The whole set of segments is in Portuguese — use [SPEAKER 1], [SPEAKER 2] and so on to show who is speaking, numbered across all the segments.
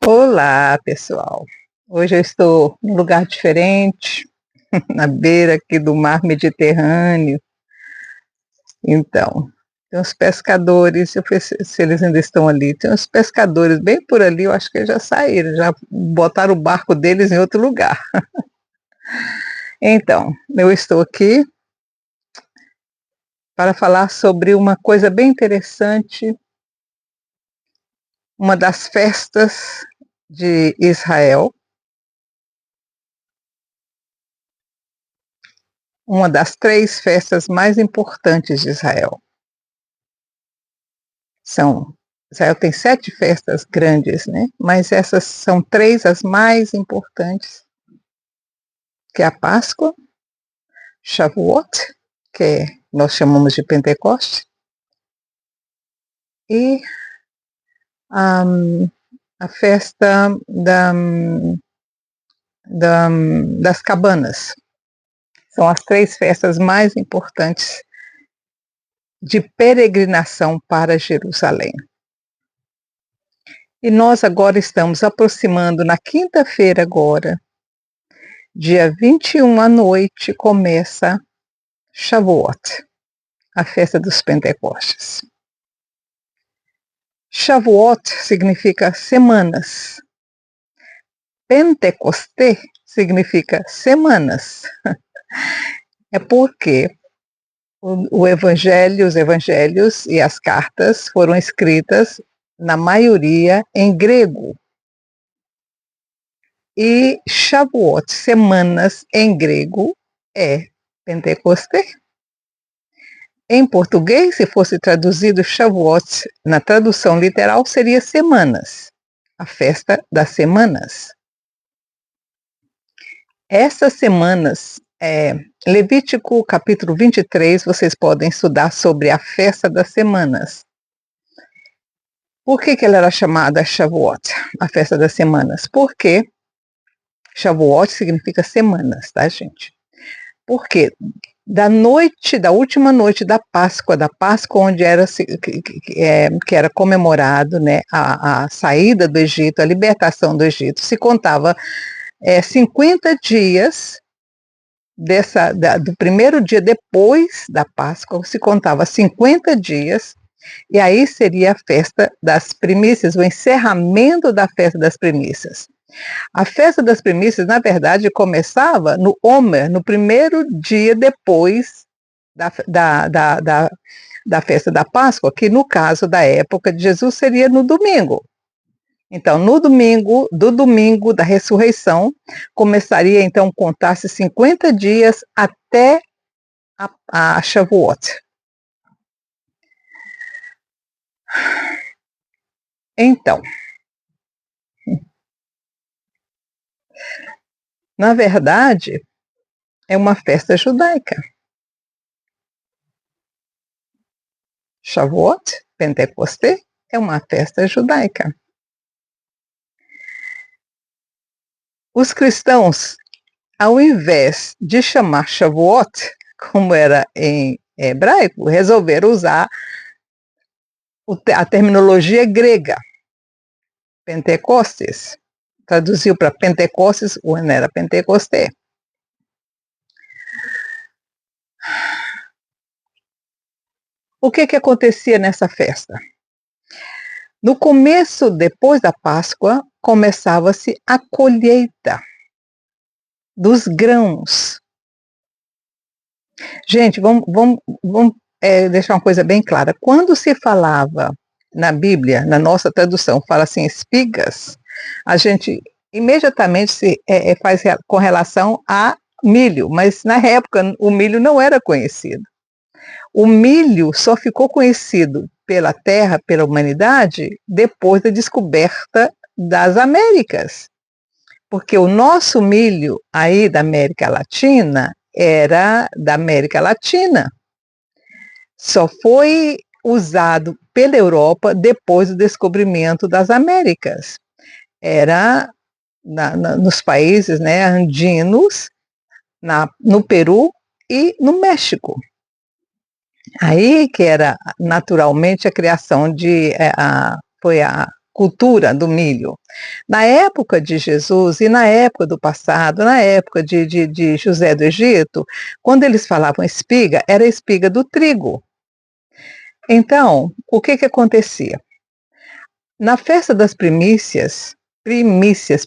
[SPEAKER 1] Olá, pessoal. Hoje eu estou num lugar diferente, na beira aqui do mar Mediterrâneo. Então, tem uns pescadores, eu sei se eles ainda estão ali, tem uns pescadores bem por ali, eu acho que eles já saíram, já botaram o barco deles em outro lugar. Então, eu estou aqui para falar sobre uma coisa bem interessante, uma das festas de Israel, uma das 3 festas mais importantes de Israel. Israel tem 7 festas grandes, né, mas essas são 3 as mais importantes, que é a Páscoa, Shavuot, que nós chamamos de Pentecoste, e a a festa das cabanas. São as 3 festas mais importantes de peregrinação para Jerusalém. E nós agora estamos aproximando, na quinta-feira agora, dia 21 à noite, começa Shavuot, a festa dos Pentecostes. Shavuot significa semanas. Pentecosté significa semanas. É porque os evangelhos e as cartas foram escritas, na maioria, em grego. E Shavuot, semanas em grego, é Pentecosté. Em português, se fosse traduzido Shavuot, na tradução literal, seria semanas, a festa das semanas. Essas semanas, Levítico capítulo 23, vocês podem estudar sobre a festa das semanas. Por que ela era chamada Shavuot, a festa das semanas? Porque Shavuot significa semanas, tá, gente? Porque da última noite da Páscoa onde era que era comemorado, né, a saída do Egito, a libertação do Egito, se contava 50 dias do primeiro dia depois da Páscoa, se contava 50 dias, e aí seria a festa das primícias, o encerramento da festa das primícias. A festa das primícias, na verdade, começava no Omer, no primeiro dia depois da festa da Páscoa, que no caso da época de Jesus seria no domingo. Então, do domingo da ressurreição, começaria então a contar-se 50 dias até a Shavuot. Então, na verdade, é uma festa judaica. Shavuot, Pentecosté, é uma festa judaica. Os cristãos, ao invés de chamar Shavuot, como era em hebraico, resolveram usar a terminologia grega, Pentecostes. Traduziu para Pentecostes, ou não era Pentecosté. O que acontecia nessa festa? No começo, depois da Páscoa, começava-se a colheita dos grãos. Gente, vamos deixar uma coisa bem clara. Quando se falava na Bíblia, na nossa tradução, fala assim, espigas, a gente imediatamente faz com relação a milho, mas na época o milho não era conhecido. O milho só ficou conhecido pela terra, pela humanidade, depois da descoberta das Américas. Porque o nosso milho aí da América Latina era da América Latina. Só foi usado pela Europa depois do descobrimento das Américas. Era nos países, né, andinos, no Peru e no México. Aí que era naturalmente a criação foi a cultura do milho. Na época de Jesus e na época do passado, na época de José do Egito, quando eles falavam espiga, era a espiga do trigo. Então, o que acontecia? Na festa das primícias,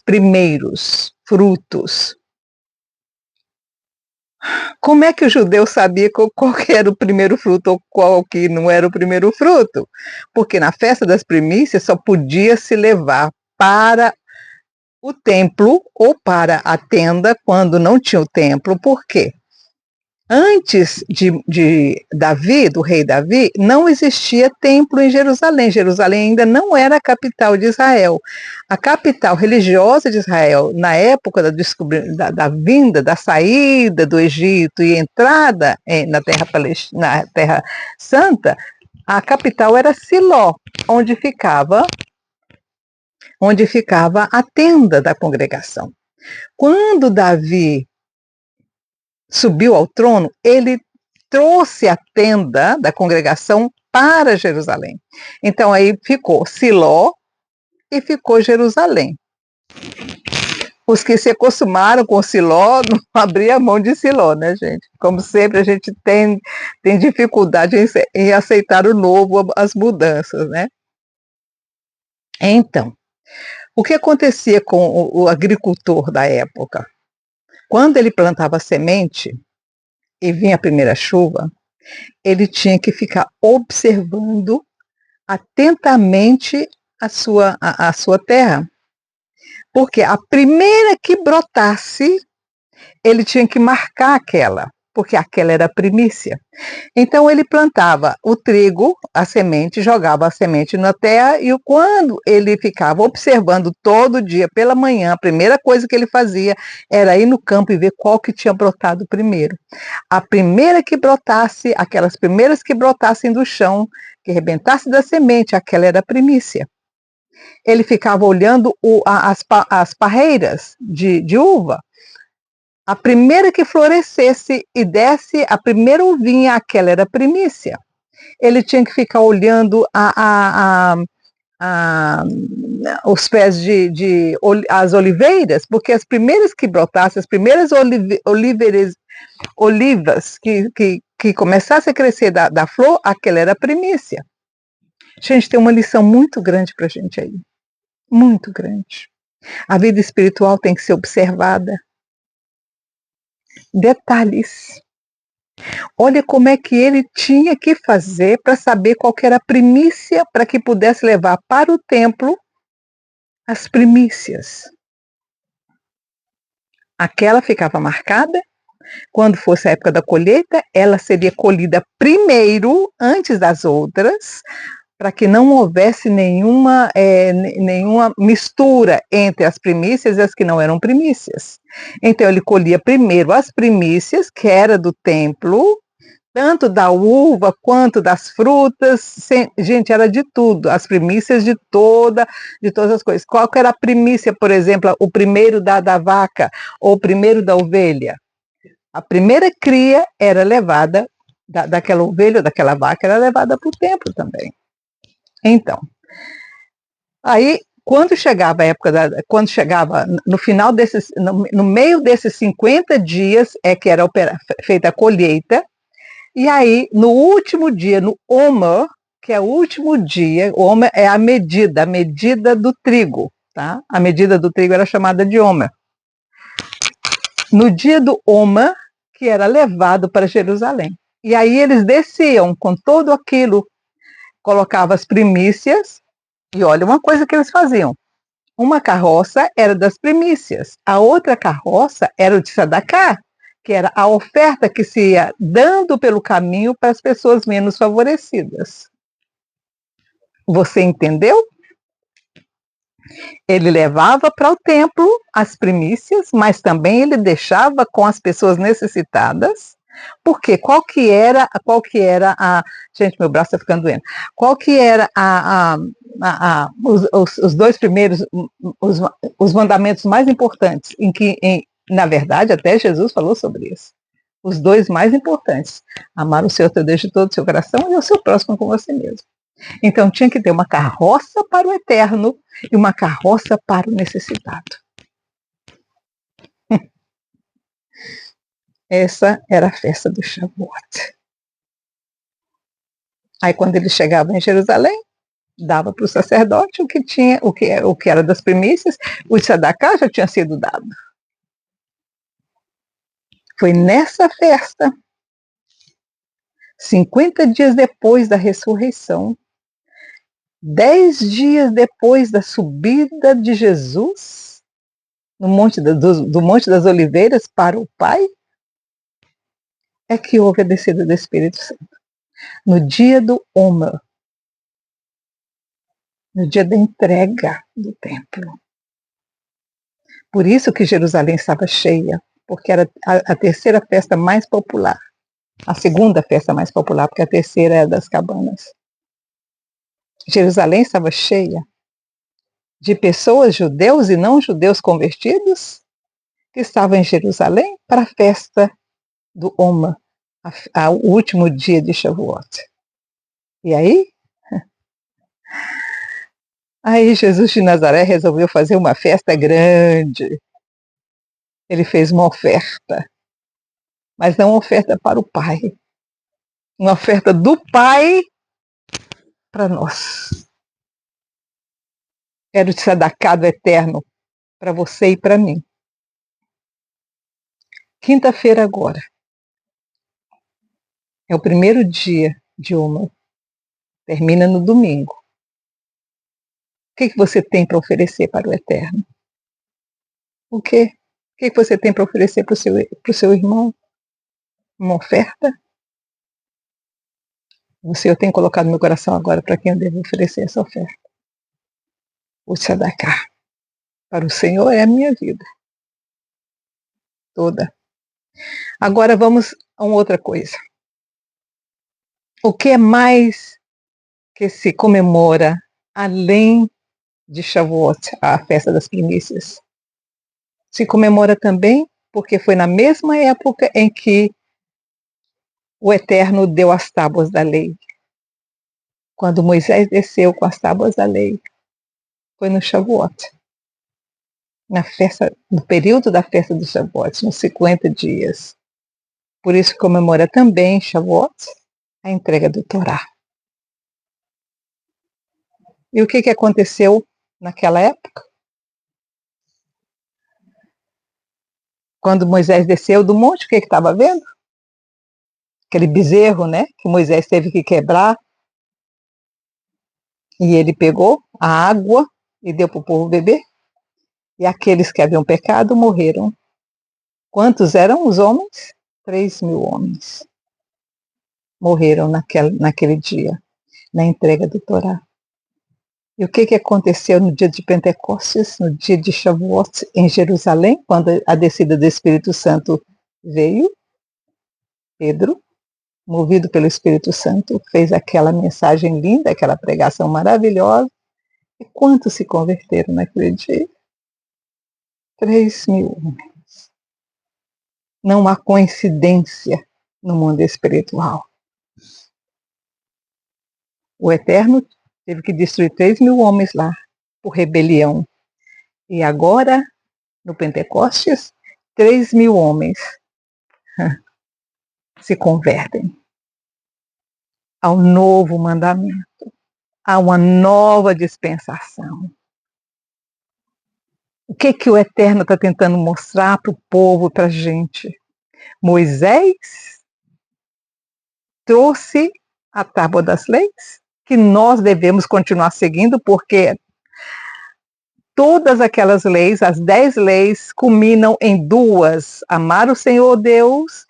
[SPEAKER 1] primeiros frutos, como é que o judeu sabia qual que era o primeiro fruto ou qual que não era o primeiro fruto? Porque na festa das primícias só podia se levar para o templo ou para a tenda quando não tinha o templo. Por quê? Antes de Davi, do rei Davi, não existia templo em Jerusalém. Jerusalém ainda não era a capital de Israel. A capital religiosa de Israel, na época da vinda, da saída do Egito e entrada na Terra Santa, a capital era Siló, onde ficava a tenda da congregação. Quando Davi subiu ao trono, ele trouxe a tenda da congregação para Jerusalém. Então aí ficou Siló e ficou Jerusalém. Os que se acostumaram com Siló não abriam a mão de Siló, né, gente? Como sempre, a gente tem dificuldade em aceitar o novo, as mudanças, né? Então, o que acontecia com o agricultor da época? Quando ele plantava semente e vinha a primeira chuva, ele tinha que ficar observando atentamente a sua terra. Porque a primeira que brotasse, ele tinha que marcar aquela, porque aquela era a primícia. Então ele plantava o trigo, a semente, jogava a semente na terra e quando ele ficava observando todo dia pela manhã, a primeira coisa que ele fazia era ir no campo e ver qual que tinha brotado primeiro. A primeira que brotasse, aquelas primeiras que brotassem do chão, que rebentasse da semente, aquela era a primícia. Ele ficava olhando as parreiras de uva. A primeira que florescesse e desse a primeira uvinha, aquela era a primícia. Ele tinha que ficar olhando os pés as oliveiras, porque as primeiras que brotassem, as primeiras olivas que começassem a crescer da flor, aquela era a primícia. Gente, tem uma lição muito grande para a gente aí. Muito grande. A vida espiritual tem que ser observada. Detalhes. Olha como é que ele tinha que fazer para saber qual que era a primícia para que pudesse levar para o templo as primícias. Aquela ficava marcada. Quando fosse a época da colheita, ela seria colhida primeiro, antes das outras, para que não houvesse nenhuma mistura entre as primícias e as que não eram primícias. Então ele colhia primeiro as primícias, que era do templo, tanto da uva quanto das frutas, gente, era de tudo, as primícias de todas as coisas. Qual que era a primícia, por exemplo, o primeiro da vaca ou o primeiro da ovelha? A primeira cria era levada, daquela ovelha ou daquela vaca, era levada para o templo também. Então, aí quando chegava a época, quando chegava no final no meio desses 50 dias é que era feita a colheita, e aí no último dia, no Omer, que é o último dia, o Omer é a medida do trigo, tá? A medida do trigo era chamada de Omer. No dia do Omer, que era levado para Jerusalém. E aí eles desciam com todo aquilo, colocavam as primícias, e olha uma coisa que eles faziam. Uma carroça era das primícias, a outra carroça era o de Sadacá, que era a oferta que se ia dando pelo caminho para as pessoas menos favorecidas. Você entendeu? Ele levava para o templo as primícias, mas também ele deixava com as pessoas necessitadas, porque qual que era a... Gente, meu braço está ficando doendo. Qual que era os dois primeiros, os mandamentos mais importantes, na verdade, até Jesus falou sobre isso. Os dois mais importantes. Amar o Senhor teu Deus de todo o seu coração e o seu próximo como você mesmo. Então tinha que ter uma carroça para o eterno e uma carroça para o necessitado. Essa era a festa do Shavuot. Aí quando eles chegavam em Jerusalém, dava para o sacerdote o que tinha, o que era das primícias, o tzedakah já tinha sido dado. Foi nessa festa, 50 dias depois da ressurreição, 10 dias depois da subida de Jesus no do Monte das Oliveiras para o Pai, é que houve a descida do Espírito Santo. No dia do Omer, no dia da entrega do templo. Por isso que Jerusalém estava cheia, porque era a terceira festa mais popular. A segunda festa mais popular, porque a terceira era das cabanas. Jerusalém estava cheia de pessoas, judeus e não judeus convertidos, que estavam em Jerusalém para a festa do Omer, o último dia de Shavuot. E aí Jesus de Nazaré resolveu fazer uma festa grande. Ele fez uma oferta, mas não uma oferta para o Pai, uma oferta do Pai para nós. Era o tzedakah do eterno para você e para mim. Quinta-feira agora é o primeiro dia de Omer. Termina no domingo. O que você tem para oferecer para o eterno? O quê? O que você tem para oferecer para o seu irmão? Uma oferta? Eu tenho colocado no meu coração agora para quem eu devo oferecer essa oferta. O tzedakah. Para o Senhor é a minha vida toda. Agora vamos a uma outra coisa. O que é mais que se comemora além de Shavuot, a festa das primícias? Se comemora também porque foi na mesma época em que o Eterno deu as tábuas da lei. Quando Moisés desceu com as tábuas da lei, foi no Shavuot. No período da festa do Shavuot, nos 50 dias. Por isso comemora também Shavuot, a entrega do Torá. E o que aconteceu naquela época? Quando Moisés desceu do monte, o que estava vendo? Aquele bezerro, né? Que Moisés teve que quebrar. E ele pegou a água e deu para o povo beber. E aqueles que haviam pecado morreram. Quantos eram os homens? 3.000 homens. Morreram naquele dia, na entrega do Torá. E o que aconteceu no dia de Pentecostes, no dia de Shavuot, em Jerusalém, quando a descida do Espírito Santo veio? Pedro, movido pelo Espírito Santo, fez aquela mensagem linda, aquela pregação maravilhosa. E quantos se converteram naquele dia? 3.000 homens. Não há coincidência no mundo espiritual. O Eterno teve que destruir 3.000 homens lá, por rebelião. E agora, no Pentecostes, 3.000 homens se convertem ao novo mandamento, a uma nova dispensação. O que o Eterno está tentando mostrar para o povo, para a gente? Moisés trouxe a tábua das leis, que nós devemos continuar seguindo, porque todas aquelas leis, as 10 leis, culminam em duas: amar o Senhor Deus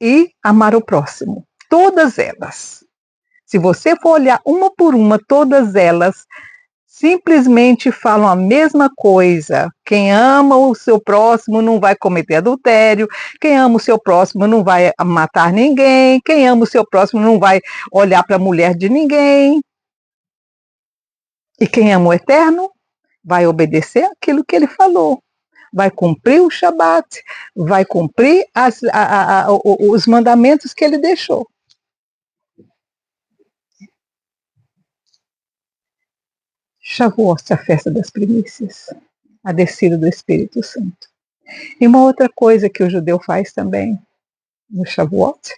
[SPEAKER 1] e amar o próximo. Todas elas. Se você for olhar uma por uma, todas elas simplesmente falam a mesma coisa. Quem ama o seu próximo não vai cometer adultério. Quem ama o seu próximo não vai matar ninguém. Quem ama o seu próximo não vai olhar para a mulher de ninguém. E quem ama o Eterno vai obedecer aquilo que ele falou. Vai cumprir o Shabat, vai cumprir os mandamentos que ele deixou. Shavuot, a festa das primícias, a descida do Espírito Santo. E uma outra coisa que o judeu faz também no Shavuot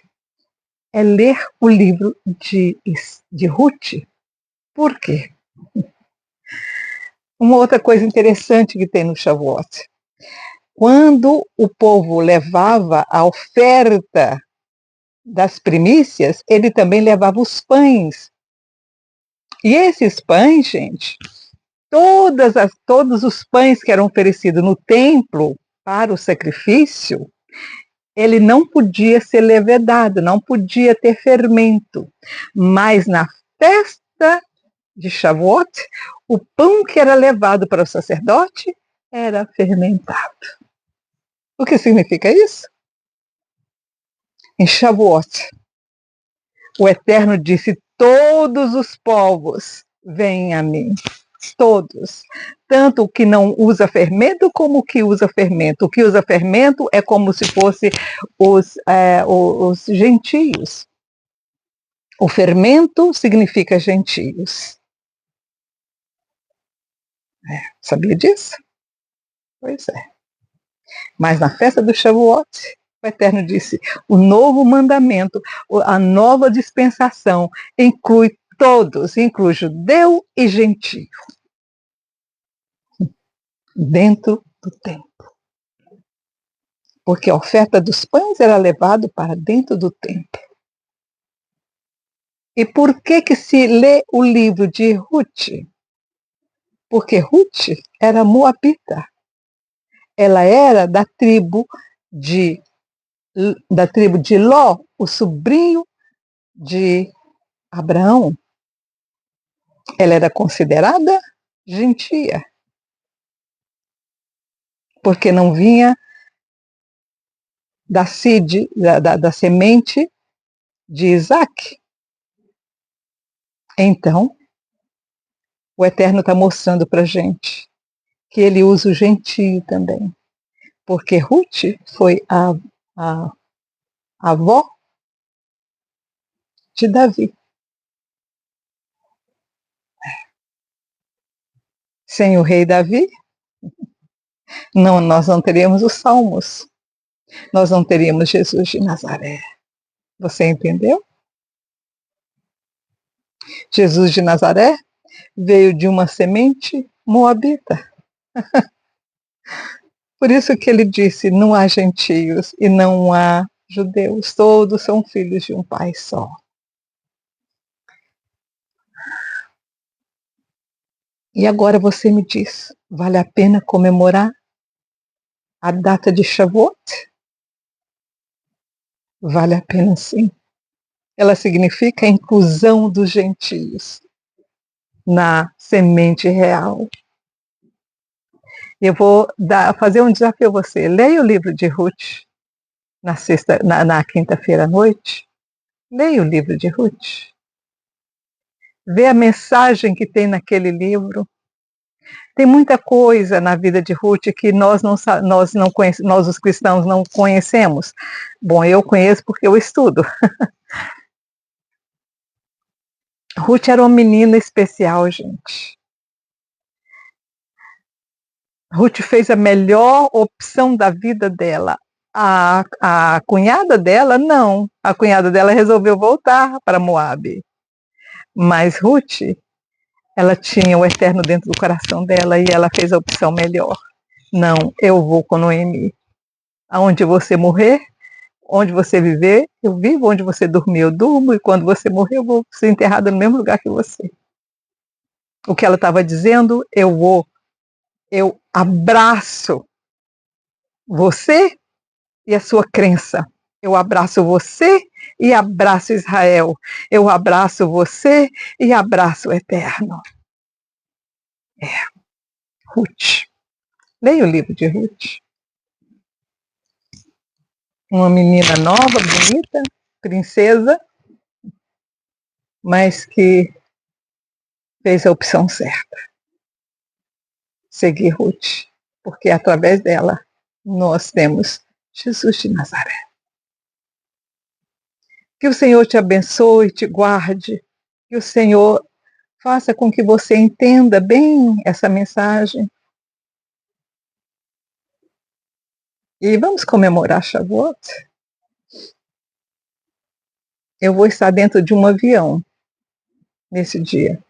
[SPEAKER 1] é ler o livro de Ruth. Por quê? Uma outra coisa interessante que tem no Shavuot. Quando o povo levava a oferta das primícias, ele também levava os pães. E esses pães, gente, todos os pães que eram oferecidos no templo para o sacrifício, ele não podia ser levedado, não podia ter fermento. Mas na festa de Shavuot, o pão que era levado para o sacerdote era fermentado. O que significa isso? Em Shavuot, o Eterno disse: todos os povos vêm a mim. Todos. Tanto o que não usa fermento como o que usa fermento. O que usa fermento é como se fosse os gentios. O fermento significa gentios. Sabia disso? Pois é. Mas na festa do Shavuot, o Eterno disse: o novo mandamento, a nova dispensação inclui todos, inclui judeu e gentio, dentro do templo. Porque a oferta dos pães era levada para dentro do templo. E por que se lê o livro de Ruth? Porque Ruth era moabita. Ela era da tribo de Ló, o sobrinho de Abraão. Ela era considerada gentia, porque não vinha da semente de Isaac. Então, o Eterno está mostrando para a gente que ele usa o gentio também, porque Ruth foi a avó de Davi. Sem o rei Davi, nós não teríamos os Salmos, nós não teríamos Jesus de Nazaré. Você entendeu? Jesus de Nazaré veio de uma semente moabita. Por isso que ele disse: não há gentios e não há judeus, todos são filhos de um pai só. E agora você me diz, vale a pena comemorar a data de Shavuot? Vale a pena, sim. Ela significa a inclusão dos gentios na semente real. Eu vou fazer um desafio a você. Leia o livro de Ruth na quinta-feira à noite. Leia o livro de Ruth. Vê a mensagem que tem naquele livro. Tem muita coisa na vida de Ruth que nós os cristãos não conhecemos. Bom, eu conheço porque eu estudo. Ruth era uma menina especial, gente. Ruth fez a melhor opção da vida dela. A cunhada dela, não. A cunhada dela resolveu voltar para Moabe. Mas Ruth, ela tinha o Eterno dentro do coração dela e ela fez a opção melhor. Não, eu vou com Noemi. Aonde você morrer, onde você viver, eu vivo. Onde você dormir, eu durmo. E quando você morrer, eu vou ser enterrada no mesmo lugar que você. O que ela estava dizendo, eu abraço você e a sua crença. Eu abraço você e abraço Israel. Eu abraço você e abraço o Eterno. Ruth. Leia o livro de Ruth. Uma menina nova, bonita, princesa, mas que fez a opção certa. Seguir Ruth, porque através dela nós temos Jesus de Nazaré. Que o Senhor te abençoe, te guarde, que o Senhor faça com que você entenda bem essa mensagem. E vamos comemorar Shavuot? Eu vou estar dentro de um avião nesse dia.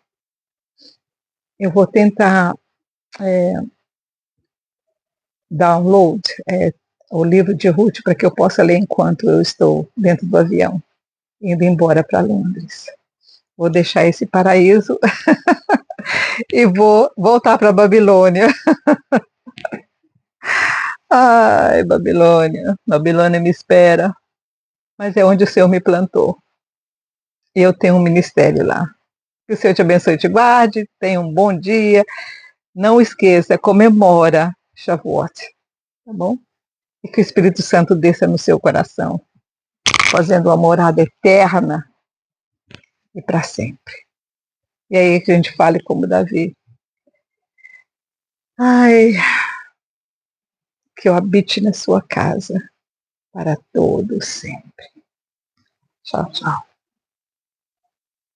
[SPEAKER 1] Eu vou tentar download o livro de Ruth para que eu possa ler enquanto eu estou dentro do avião, indo embora para Londres. Vou deixar esse paraíso e vou voltar para a Babilônia. Ai, Babilônia, Babilônia me espera, mas é onde o Senhor me plantou. E eu tenho um ministério lá. Que o Senhor te abençoe e te guarde, tenha um bom dia. Não esqueça, comemora Shavuot, tá bom? E que o Espírito Santo desça no seu coração, fazendo uma morada eterna e para sempre. E aí que a gente fale como Davi. Ai, que eu habite na sua casa para todo sempre. Tchau, tchau.